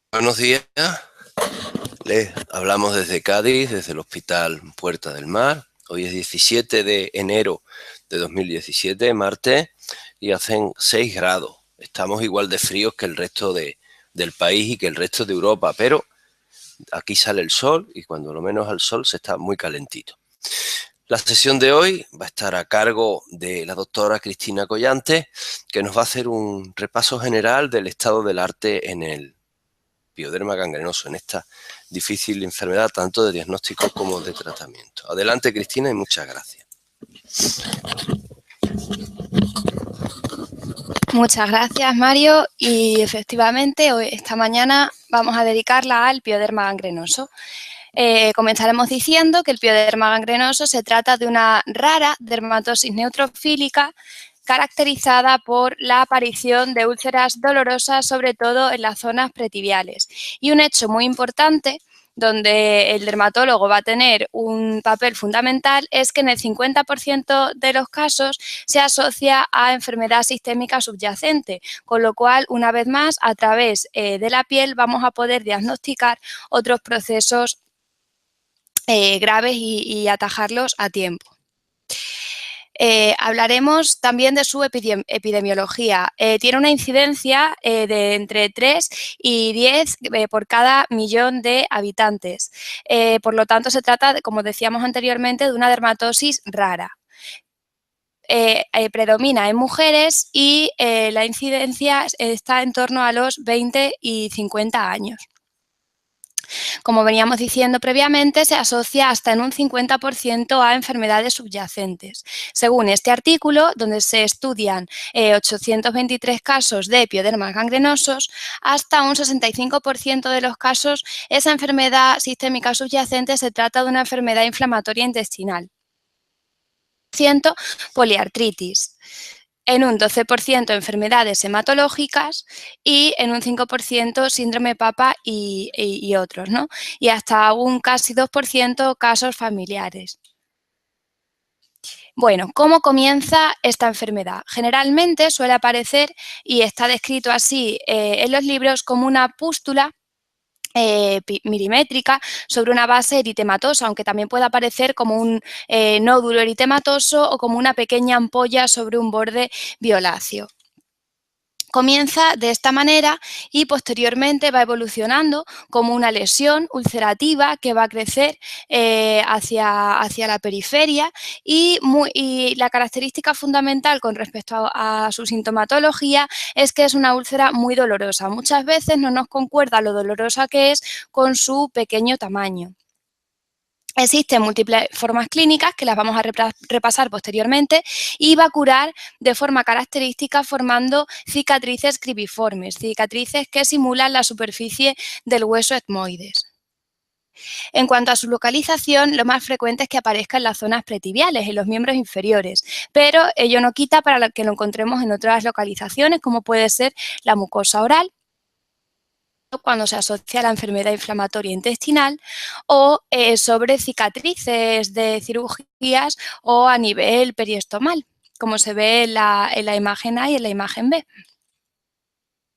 Buenos días, les hablamos desde Cádiz, desde el Hospital Puerta del Mar. Hoy es 17 de enero de 2017, martes, y hacen 6 grados. Estamos igual de fríos que el resto del país y que el resto de Europa, pero aquí sale el sol y cuando lo menos al sol se está muy calentito. La sesión de hoy va a estar a cargo de la doctora Cristina Collante, que nos va a hacer un repaso general del estado del arte en el pioderma gangrenoso, en esta difícil enfermedad, tanto de diagnóstico como de tratamiento. Adelante, Cristina, y muchas gracias. Muchas gracias, Mario. Y efectivamente, esta mañana vamos a dedicarla al pioderma gangrenoso. Comenzaremos diciendo que el pioderma gangrenoso se trata de una rara dermatosis neutrofílica caracterizada por la aparición de úlceras dolorosas, sobre todo en las zonas pretibiales. Y un hecho muy importante donde el dermatólogo va a tener un papel fundamental es que en el 50% de los casos se asocia a enfermedad sistémica subyacente, con lo cual, una vez más, a través de la piel vamos a poder diagnosticar otros procesos graves y atajarlos a tiempo. Hablaremos también de su epidemiología. Tiene una incidencia de entre 3 y 10 por cada millón de habitantes. Por lo tanto, se trata, como decíamos anteriormente, de una dermatosis rara. Predomina en mujeres y la incidencia está en torno a los 20 y 50 años. Como veníamos diciendo previamente, se asocia hasta en un 50% a enfermedades subyacentes. Según este artículo, donde se estudian 823 casos de piodermas gangrenosos, hasta un 65% de los casos esa enfermedad sistémica subyacente se trata de una enfermedad inflamatoria intestinal. Poliartritis, en un 12% enfermedades hematológicas y en un 5% síndrome PAPA y otros, ¿no? Y hasta un casi 2% casos familiares. Bueno, ¿cómo comienza esta enfermedad? Generalmente suele aparecer, y está descrito así en los libros, como una pústula milimétrica sobre una base eritematosa, aunque también puede aparecer como un nódulo eritematoso o como una pequeña ampolla sobre un borde violáceo. Comienza de esta manera y posteriormente va evolucionando como una lesión ulcerativa que va a crecer hacia la periferia y la característica fundamental con respecto a su sintomatología es que es una úlcera muy dolorosa. Muchas veces no nos concuerda lo dolorosa que es con su pequeño tamaño. Existen múltiples formas clínicas que las vamos a repasar posteriormente y va a curar de forma característica formando cicatrices cribiformes, cicatrices que simulan la superficie del hueso etmoides. En cuanto a su localización, lo más frecuente es que aparezca en las zonas pretibiales, en los miembros inferiores, pero ello no quita para que lo encontremos en otras localizaciones, como puede ser la mucosa oral, cuando se asocia a la enfermedad inflamatoria intestinal o sobre cicatrices de cirugías o a nivel periostomal, como se ve en la imagen A y en la imagen B.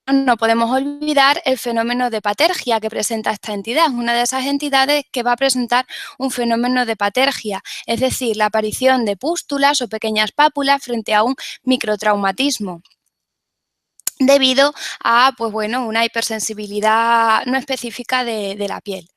No podemos olvidar el fenómeno de patergia que presenta esta entidad, una de esas entidades que va a presentar un fenómeno de patergia, es decir, la aparición de pústulas o pequeñas pápulas frente a un microtraumatismo, debido a una hipersensibilidad no específica de la piel.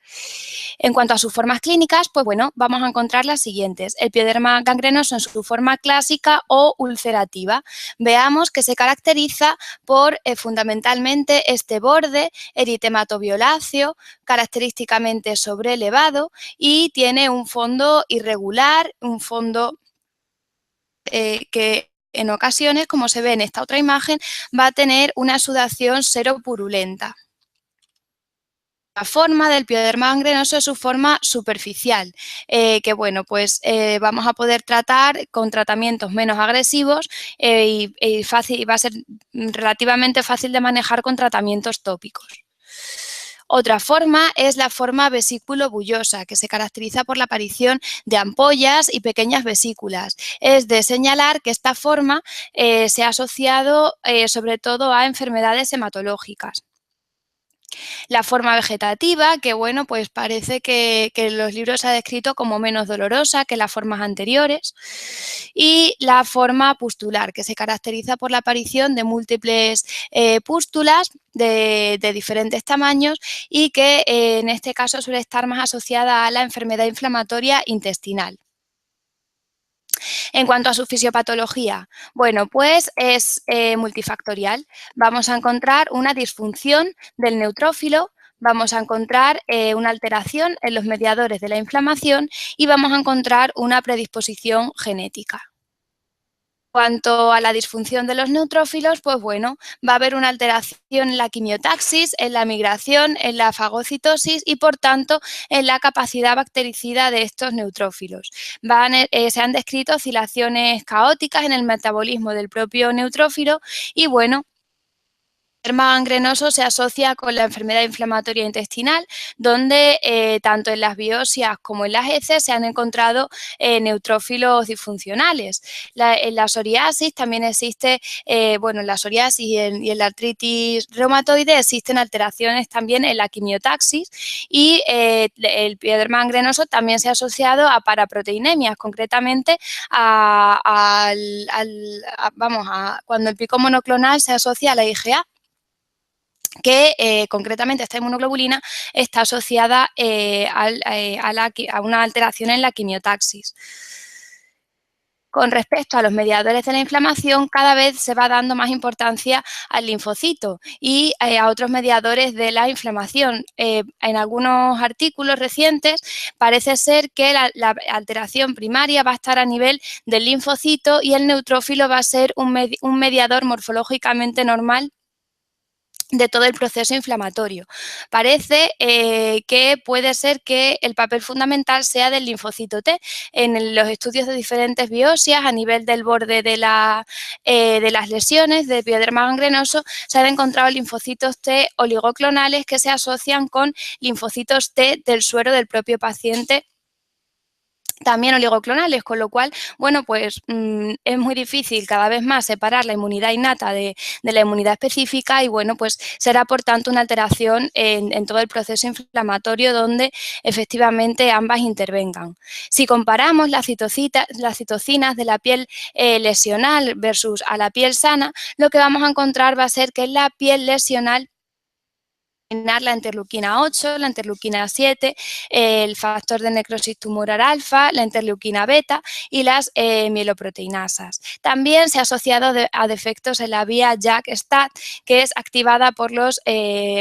En cuanto a sus formas clínicas, vamos a encontrar las siguientes. El pioderma gangrenoso en su forma clásica o ulcerativa. Veamos que se caracteriza por fundamentalmente este borde eritematoviolaceo, característicamente sobrelevado y tiene un fondo irregular, un fondo que en ocasiones, como se ve en esta otra imagen, va a tener una sudación seropurulenta. La forma del pioderma gangrenoso es su forma superficial, que vamos a poder tratar con tratamientos menos agresivos y va a ser relativamente fácil de manejar con tratamientos tópicos. Otra forma es la forma vesículo-bullosa, que se caracteriza por la aparición de ampollas y pequeñas vesículas. Es de señalar que esta forma se ha asociado sobre todo a enfermedades hematológicas. La forma vegetativa, que bueno, pues parece que los libros se ha descrito como menos dolorosa que las formas anteriores. Y la forma pustular, que se caracteriza por la aparición de múltiples pústulas de diferentes tamaños y que en este caso suele estar más asociada a la enfermedad inflamatoria intestinal. En cuanto a su fisiopatología, bueno, pues es multifactorial. Vamos a encontrar una disfunción del neutrófilo, vamos a encontrar una alteración en los mediadores de la inflamación y vamos a encontrar una predisposición genética. En cuanto a la disfunción de los neutrófilos, pues bueno, va a haber una alteración en la quimiotaxis, en la migración, en la fagocitosis y, por tanto, en la capacidad bactericida de estos neutrófilos. Se han descrito oscilaciones caóticas en el metabolismo del propio neutrófilo y, bueno, el pioderma gangrenoso se asocia con la enfermedad inflamatoria intestinal, donde tanto en las biopsias como en las heces se han encontrado neutrófilos disfuncionales. En la psoriasis también existe, bueno, en la psoriasis y en la artritis reumatoide existen alteraciones también en la quimiotaxis y el pioderma gangrenoso también se ha asociado a paraproteinemias, concretamente cuando el pico monoclonal se asocia a la IgA, que concretamente esta inmunoglobulina está asociada a una alteración en la quimiotaxis. Con respecto a los mediadores de la inflamación, cada vez se va dando más importancia al linfocito y a otros mediadores de la inflamación. En algunos artículos recientes parece ser que la alteración primaria va a estar a nivel del linfocito y el neutrófilo va a ser un mediador morfológicamente normal de todo el proceso inflamatorio. Parece que puede ser que el papel fundamental sea del linfocito T. En los estudios de diferentes biopsias a nivel del borde de las lesiones de pioderma gangrenoso se han encontrado linfocitos T oligoclonales que se asocian con linfocitos T del suero del propio paciente, también oligoclonales, con lo cual, bueno, pues es muy difícil cada vez más separar la inmunidad innata de la inmunidad específica y, bueno, pues será por tanto una alteración en todo el proceso inflamatorio donde efectivamente ambas intervengan. Si comparamos las citocinas de la piel lesional versus a la piel sana, lo que vamos a encontrar va a ser que en la piel lesional la interleuquina 8, la interleuquina 7, el factor de necrosis tumoral alfa, la interleuquina beta y las mieloproteinasas. También se ha asociado a defectos en la vía JAK-STAT, que es activada por los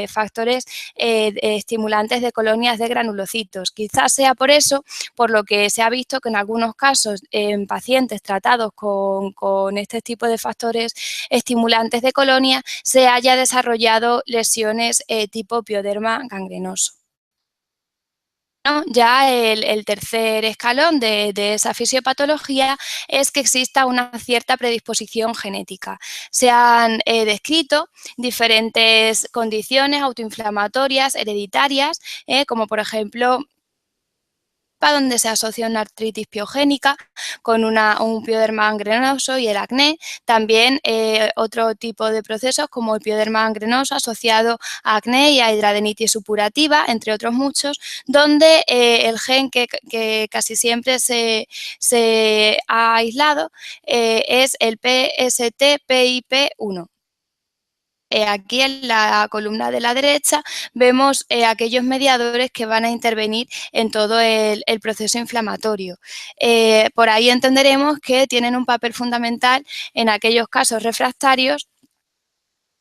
factores estimulantes de colonias de granulocitos. Quizás sea por eso, por lo que se ha visto que en algunos casos en pacientes tratados con este tipo de factores estimulantes de colonia se haya desarrollado lesiones tipo pioderma gangrenoso. ¿No? Ya el tercer escalón de esa fisiopatología es que exista una cierta predisposición genética. Se han descrito diferentes condiciones autoinflamatorias hereditarias, como por ejemplo donde se asocia una artritis piogénica con un pioderma gangrenoso y el acné. También otro tipo de procesos como el pioderma gangrenoso asociado a acné y a hidradenitis supurativa, entre otros muchos, donde el gen que casi siempre se ha aislado es el PST-PIP1. Aquí en la columna de la derecha vemos aquellos mediadores que van a intervenir en todo el proceso inflamatorio. Por ahí entenderemos que tienen un papel fundamental en aquellos casos refractarios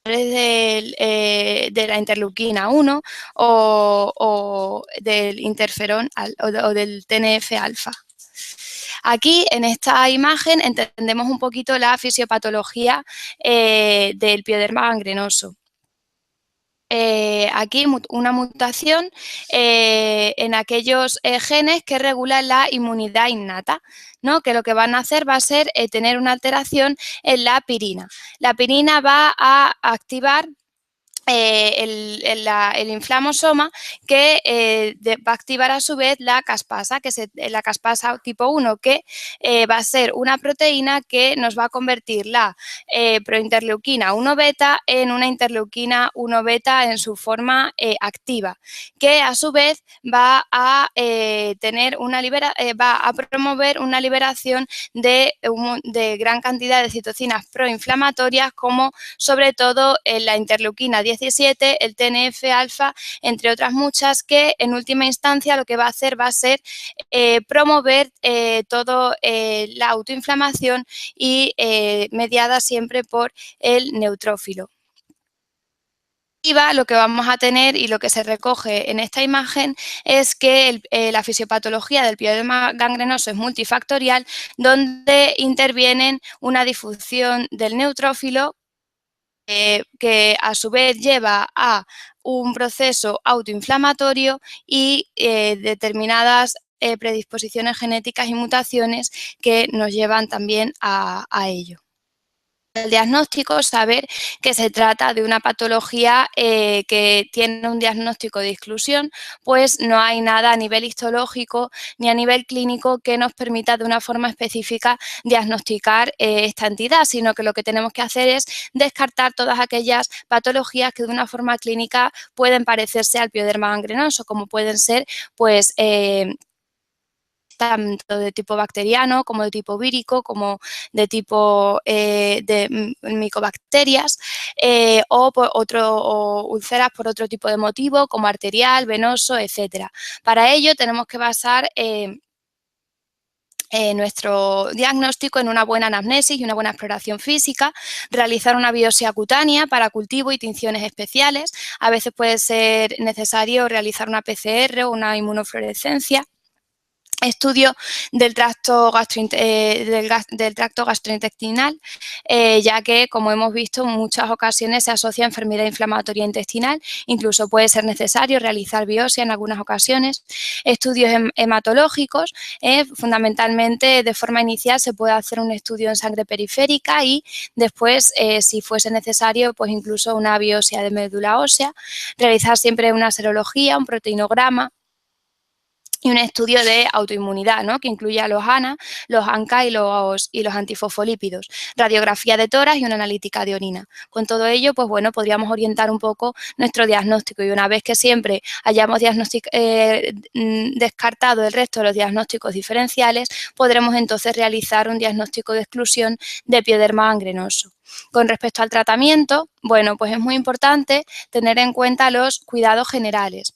de la interleuquina 1 o del interferón o del TNF-alfa. Aquí, en esta imagen, entendemos un poquito la fisiopatología del pioderma gangrenoso. Aquí una mutación en aquellos genes que regulan la inmunidad innata, ¿no? Que lo que van a hacer va a ser tener una alteración en la pirina. La pirina va a activar el inflamosoma que va a activar a su vez la caspasa, la caspasa tipo 1, que va a ser una proteína que nos va a convertir la prointerleuquina 1 beta en una interleuquina 1 beta en su forma activa, que a su vez va a va a promover una liberación de gran cantidad de citocinas proinflamatorias, como sobre todo la interleuquina 17, el TNF-alfa, entre otras muchas, que en última instancia lo que va a hacer va a ser promover toda la autoinflamación y mediada siempre por el neutrófilo. Lo que vamos a tener y lo que se recoge en esta imagen es que la fisiopatología del pioderma gangrenoso es multifactorial, donde intervienen una difusión del neutrófilo que a su vez lleva a un proceso autoinflamatorio y determinadas predisposiciones genéticas y mutaciones que nos llevan también a ello. El diagnóstico, saber que se trata de una patología que tiene un diagnóstico de exclusión, pues no hay nada a nivel histológico ni a nivel clínico que nos permita de una forma específica diagnosticar esta entidad, sino que lo que tenemos que hacer es descartar todas aquellas patologías que de una forma clínica pueden parecerse al pioderma gangrenoso, como pueden ser, pues, tanto de tipo bacteriano como de tipo vírico, como de tipo de micobacterias o úlceras por otro tipo de motivo, como arterial, venoso, etcétera. Para ello tenemos que basar nuestro diagnóstico en una buena anamnesis y una buena exploración física, realizar una biopsia cutánea para cultivo y tinciones especiales. A veces puede ser necesario realizar una PCR o una inmunofluorescencia. Estudio del tracto gastrointestinal, ya que, como hemos visto, en muchas ocasiones se asocia a enfermedad inflamatoria intestinal, incluso puede ser necesario realizar biopsia en algunas ocasiones. Estudios hematológicos, fundamentalmente de forma inicial se puede hacer un estudio en sangre periférica y después, si fuese necesario, pues incluso una biopsia de médula ósea, realizar siempre una serología, un proteinograma, y un estudio de autoinmunidad, ¿no?, que incluye a los ANA, los ANCA y los antifosfolípidos, radiografía de tórax y una analítica de orina. Con todo ello, pues bueno, podríamos orientar un poco nuestro diagnóstico, y una vez que siempre hayamos descartado el resto de los diagnósticos diferenciales, podremos entonces realizar un diagnóstico de exclusión de pioderma gangrenoso. Con respecto al tratamiento, bueno, pues es muy importante tener en cuenta los cuidados generales.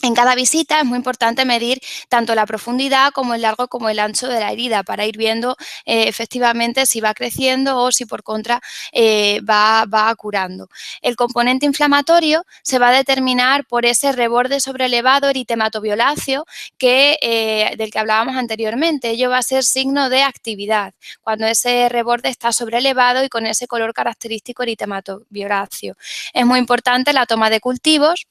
En cada visita es muy importante medir tanto la profundidad como el largo como el ancho de la herida, para ir viendo efectivamente si va creciendo o si por contra va curando. El componente inflamatorio se va a determinar por ese reborde sobrelevado eritematoviolacio del que hablábamos anteriormente. Ello va a ser signo de actividad, cuando ese reborde está sobrelevado y con ese color característico eritematoviolacio. Es muy importante la toma de cultivos,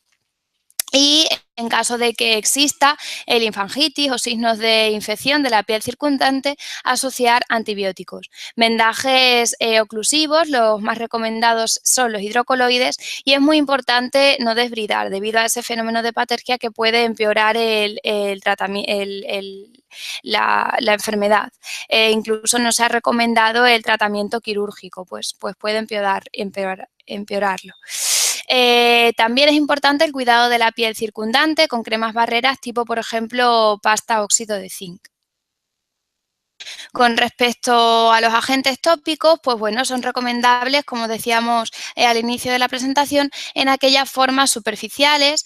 y en caso de que exista linfangitis o signos de infección de la piel circundante, asociar antibióticos. Vendajes oclusivos, los más recomendados son los hidrocoloides, y es muy importante no desbridar debido a ese fenómeno de patergia que puede empeorar la enfermedad. Incluso no se ha recomendado el tratamiento quirúrgico, pues puede empeorarlo. También es importante el cuidado de la piel circundante con cremas barreras tipo, por ejemplo, pasta óxido de zinc. Con respecto a los agentes tópicos, pues bueno, son recomendables, como decíamos al inicio de la presentación, en aquellas formas superficiales,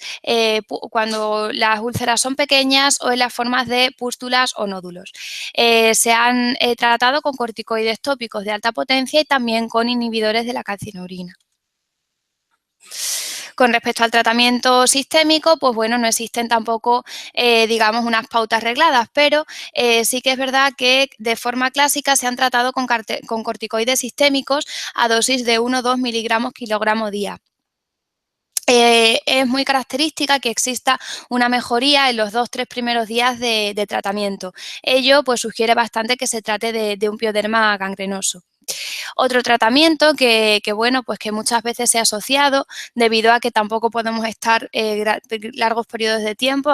cuando las úlceras son pequeñas, o en las formas de pústulas o nódulos. Se han tratado con corticoides tópicos de alta potencia y también con inhibidores de la calcinurina. Con respecto al tratamiento sistémico, pues bueno, no existen tampoco, digamos, unas pautas regladas, pero sí que es verdad que de forma clásica se han tratado con corticoides sistémicos a dosis de 1-2 miligramos kilogramo día. Es muy característica que exista una mejoría en los 2-3 primeros días de tratamiento. Ello pues sugiere bastante que se trate de un pioderma gangrenoso. Otro tratamiento que bueno, pues que muchas veces se ha asociado debido a que tampoco podemos estar largos periodos de tiempo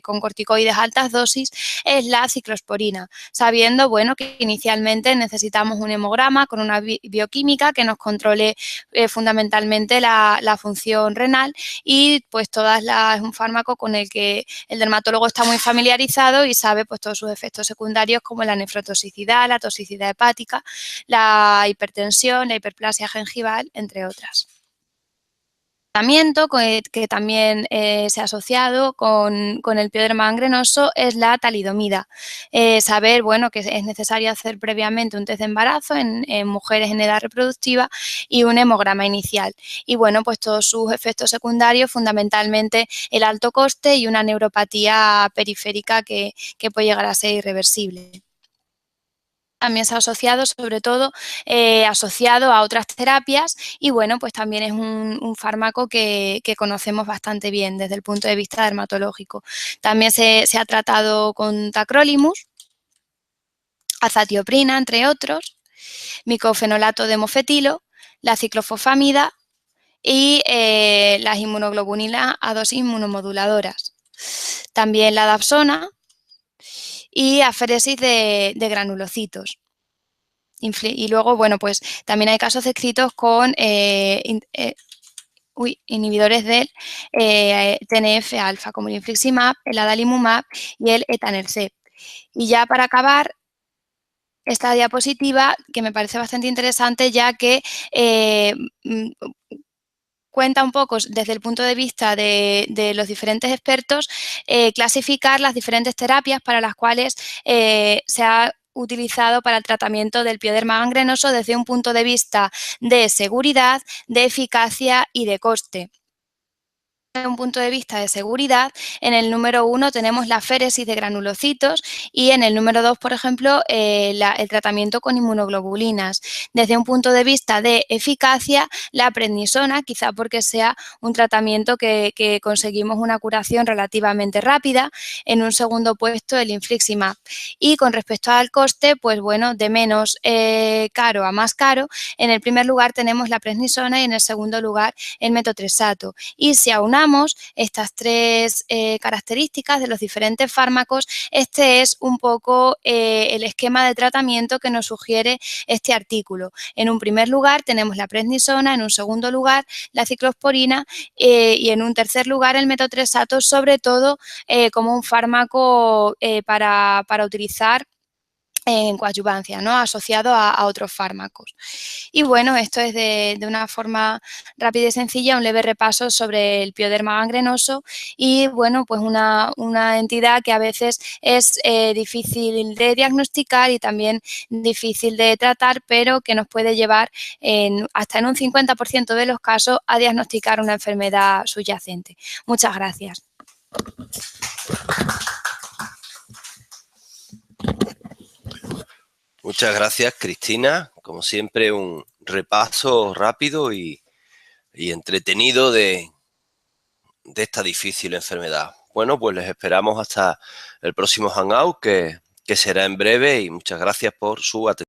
con corticoides a altas dosis, es la ciclosporina, sabiendo, bueno, que inicialmente necesitamos un hemograma con una bioquímica que nos controle fundamentalmente la función renal y pues es un fármaco con el que el dermatólogo está muy familiarizado y sabe pues todos sus efectos secundarios como la nefrotoxicidad, la toxicidad hepática, la hipertensión, la hiperplasia gengival, entre otras. Tratamiento que también se ha asociado con el pioderma gangrenoso es la talidomida. Saber, bueno, que es necesario hacer previamente un test de embarazo en mujeres en edad reproductiva y un hemograma inicial. Y bueno, pues todos sus efectos secundarios, fundamentalmente el alto coste y una neuropatía periférica que puede llegar a ser irreversible. También se ha asociado, sobre todo, asociado a otras terapias y, bueno, pues también es un fármaco que conocemos bastante bien desde el punto de vista dermatológico. También se ha tratado con tacrolimus, azatioprina, entre otros, micofenolato de mofetilo, la ciclofosfamida y las inmunoglobulinas a dosis inmunomoduladoras. También la dapsona y aféresis de granulocitos. Y luego, bueno, pues también hay casos descritos con inhibidores del TNF-alfa, como el infliximab, el adalimumab y el etanercept. Y ya para acabar esta diapositiva, que me parece bastante interesante, ya que cuenta un poco desde el punto de vista de los diferentes expertos, clasificar las diferentes terapias para las cuales se ha utilizado para el tratamiento del pioderma gangrenoso desde un punto de vista de seguridad, de eficacia y de coste. Desde un punto de vista de seguridad, en el número 1 tenemos la aféresis de granulocitos y en el número 2, por ejemplo, el tratamiento con inmunoglobulinas. Desde un punto de vista de eficacia, la prednisona, quizá porque sea un tratamiento que conseguimos una curación relativamente rápida. En un segundo puesto, el infliximab. Y con respecto al coste, pues bueno, de menos caro a más caro, en el primer lugar tenemos la prednisona y en el segundo lugar el metotrexato. Y si aunamos estas tres características de los diferentes fármacos, este es un poco el esquema de tratamiento que nos sugiere este artículo. En un primer lugar tenemos la prednisona, en un segundo lugar la ciclosporina y en un tercer lugar el metotrexato, sobre todo como un fármaco para utilizar en coadyuvancia, ¿no? Asociado a otros fármacos. Y bueno, esto es de una forma rápida y sencilla un leve repaso sobre el pioderma gangrenoso y bueno, pues una entidad que a veces es difícil de diagnosticar y también difícil de tratar, pero que nos puede llevar hasta en un 50% de los casos a diagnosticar una enfermedad subyacente. Muchas gracias. Muchas gracias, Cristina. Como siempre, un repaso rápido y entretenido de esta difícil enfermedad. Bueno, pues les esperamos hasta el próximo Hangout, que será en breve, y muchas gracias por su atención.